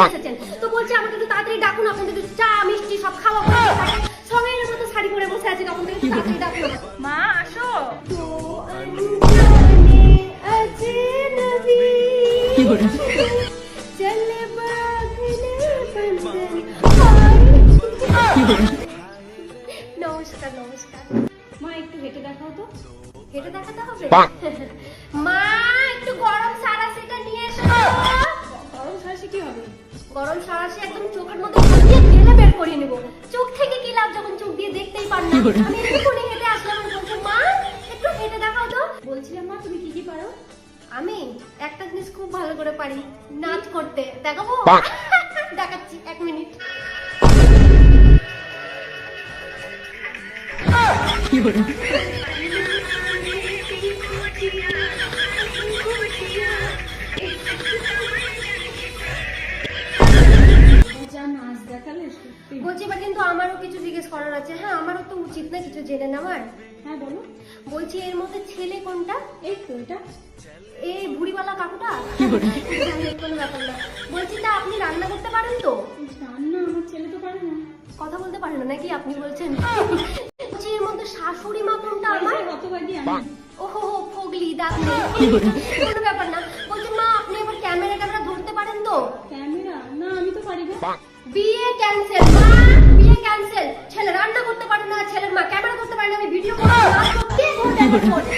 এসেছেন, তো বলছে আমাকে একটু তাড়াতাড়ি ডাকুন, আপনাদের একটু চা মিষ্টি সব খাওয়া সঙ্গের মতো শাড়ি পরে বসে আছে, তখন থেকে তাড়াতাড়ি ডাকুন। মা আসো। তো अनजाने अजनबी चले बागले बंधन। নমস্কার নমস্কার। মা একটু হেঁটে দেখাও তো। হেঁটে দেখাতে হবে? মা একটু গরম সারাশিটা নিয়ে এসো। গরম সারাশি কি হবে? গরম সারাশি একদম চোখের মধ্যে ঢুকিয়ে ঢেলে বের করে নেব। চোখ থেকে কি লাভ যখন চোখ দিয়ে দেখতেই পার না। আমি এক্ষুনি হেঁটে আসলাম, বলছো মা একটু হেঁটে দেখাও তো। বলছিলাম মা তুমি কি কি পারো? আমি একটা জিনিস খুব ভালো করে পারি, নাচ করতে। দেখাবো? দেখাচ্ছি, 1 মিনিট। নাচ দেখালে সত্যি। বলছি এবার কিন্তু আমারও কিছু জিজ্ঞেস করার আছে। হ্যাঁ আমারও তো উচিত না কিছু জেনে নেওয়ার। হ্যাঁ বলো। বলছি এর মধ্যে ছেলে কোনটা? এই তো এটা। এই বুড়িওয়ালা কাকুটা? কোনো ব্যাপার না। বলছি তা আপনি রান্না করতে পারেন তো? রান্না আমার ছেলে তো পারে না। কথা বলতে পারেন না নাকি আপনি বলছেন? বলছি এর মধ্যে শাশুড়ি মা কোনটা আমার? হতভাগী আমি। ওহো ফগলি দাঁত নেই। কোনো ব্যাপার না। বলছি মা আপনি এবার ক্যামেরা ধরতে পারেন তো? ক্যামেরা না, আমি তো পারি না। বিয়ে ক্যান্সেল মা, বিয়ে ক্যান্সেল। ছেলে রান্না করতে পারে না, ছেলের মা ক্যামেরা করতে পারে না, আমি ভিডিও করতে না করতে